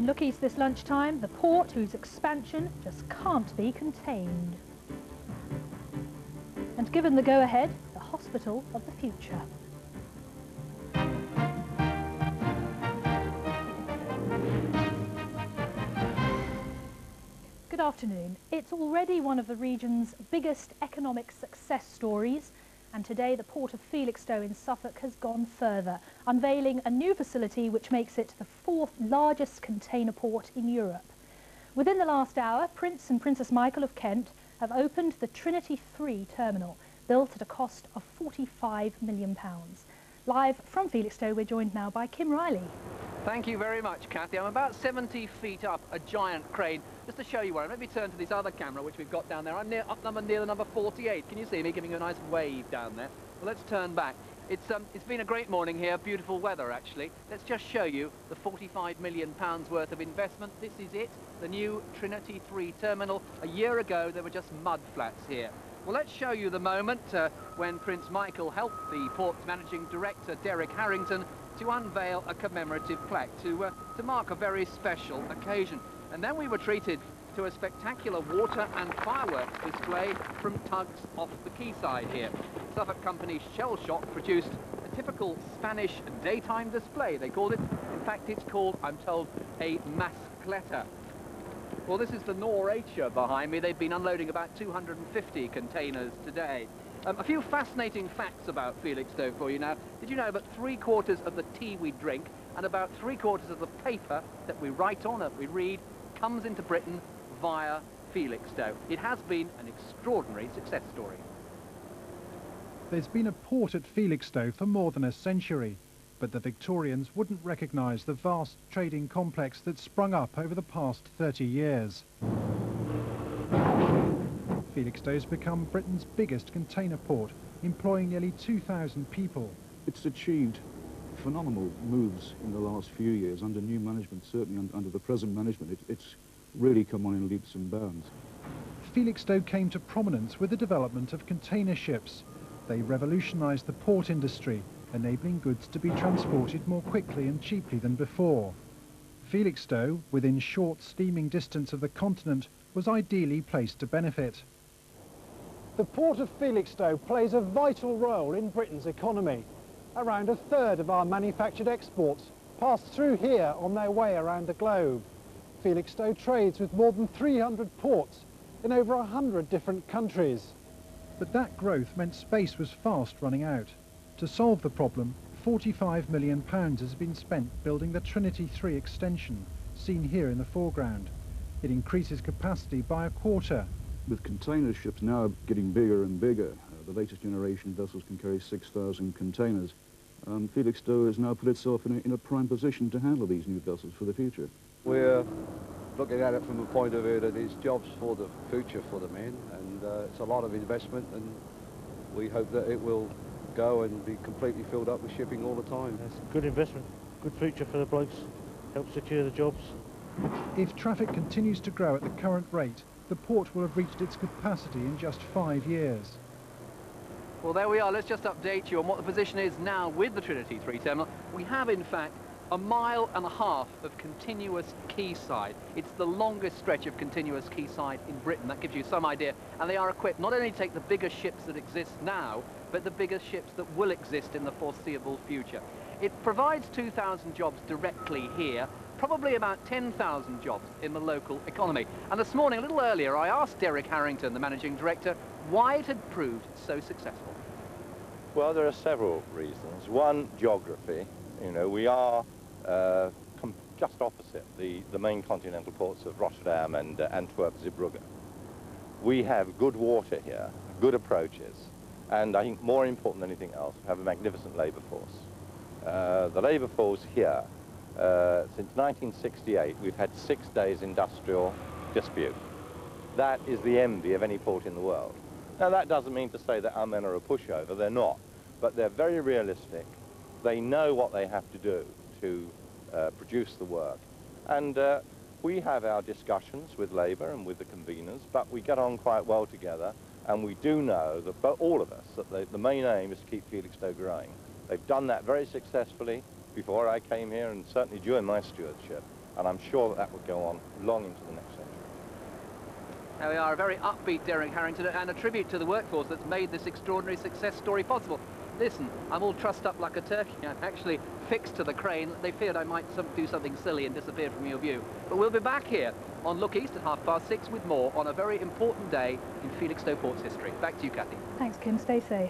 In Look East this lunchtime, the port whose expansion just can't be contained. And given the go-ahead, the hospital of the future. Good afternoon. It's already one of the region's biggest economic success stories, and today the Port of Felixstowe in Suffolk has gone further, unveiling a new facility which makes it the 4th largest container port in Europe. Within the last hour, Prince and Princess Michael of Kent have opened the Trinity Terminal, built at a cost of £45 million. Live from Felixstowe, we're joined now by Kim Riley. Thank you very much, Kathy. I'm about 70 feet up a giant crane. Just to show you where, let me turn to this other camera which we've got down there. I'm near the number 48. Can you see me giving you a nice wave down there? Well, let's turn back. It's been a great morning here, beautiful weather actually. Let's just show you the £45 million worth of investment. This is it, the new Trinity Terminal. A year ago there were just mud flats here. Well, let's show you the moment when Prince Michael helped the port's managing director, Derek Harrington, to unveil a commemorative plaque to mark a very special occasion. And then we were treated to a spectacular water and fireworks display from tugs off the quayside here. Suffolk Company's Shell Shop produced a typical Spanish daytime display, they called it. In fact, it's called, I'm told, a mascleta. Well, this is the Nor'Ature behind me. They've been unloading about 250 containers today. A few fascinating facts about Felixstowe for you now. Did you know that 3/4 of the tea we drink and about 3/4 of the paper that we write on, that we read, comes into Britain via Felixstowe? It has been an extraordinary success story. There's been a port at Felixstowe for more than a century, but the Victorians wouldn't recognise the vast trading complex that's sprung up over the past 30 years. Felixstowe's become Britain's biggest container port, employing nearly 2,000 people. It's achieved phenomenal moves in the last few years under new management, certainly under the present management. It's really come on in leaps and bounds. Felixstowe came to prominence with the development of container ships. They revolutionised the port industry, enabling goods to be transported more quickly and cheaply than before. Felixstowe, within short steaming distance of the continent, was ideally placed to benefit. The Port of Felixstowe plays a vital role in Britain's economy. Around a third of our manufactured exports pass through here on their way around the globe. Felixstowe trades with more than 300 ports in over 100 different countries. But that growth meant space was fast running out. To solve the problem, £45 million has been spent building the Trinity III extension, seen here in the foreground. It increases capacity by 1/4. With container ships now getting bigger and bigger, the latest generation vessels can carry 6,000 containers. Felixstowe has now put itself in a prime position to handle these new vessels for the future. We're looking at it from the point of view that it's jobs for the future for the men, and it's a lot of investment, and we hope that it will go and be completely filled up with shipping all the time. It's a good investment, good future for the blokes, help secure the jobs. If traffic continues to grow at the current rate, the port will have reached its capacity in just 5 years. Well, there we are. Let's just update you on what the position is now with the Trinity Terminal. We have, in fact, 1.5 miles of continuous quayside. It's the longest stretch of continuous quayside in Britain. That gives you some idea. And they are equipped not only to take the bigger ships that exist now, but the bigger ships that will exist in the foreseeable future. It provides 2,000 jobs directly here, probably about 10,000 jobs in the local economy. And this morning, a little earlier, I asked Derek Harrington, the managing director, why it had proved so successful. Well, there are several reasons. One, geography. You know, we are just opposite the main continental ports of Rotterdam and Antwerp, Zeebrugge. We have good water here, good approaches, and I think more important than anything else, we have a magnificent labour force. The labour force here, since 1968, we've had 6 days industrial dispute. That is the envy of any port in the world. Now, that doesn't mean to say that our men are a pushover, they're not, but they're very realistic. They know what they have to do to produce the work. And we have our discussions with Labour and with the conveners, but we get on quite well together, and we do know that, for all of us, that the main aim is to keep Felixstowe growing. They've done that very successfully before I came here, and certainly during my stewardship. and I'm sure that that would go on long into the next century. There we are, a very upbeat Derek Harrington, and a tribute to the workforce that's made this extraordinary success story possible. Listen, I'm all trussed up like a turkey. I'm actually fixed to the crane. They feared I might do something silly and disappear from your view. But we'll be back here on Look East at 6:30 with more on a very important day in Felixstowe Port's history. Back to you, Kathy. Thanks, Kim. Stay safe.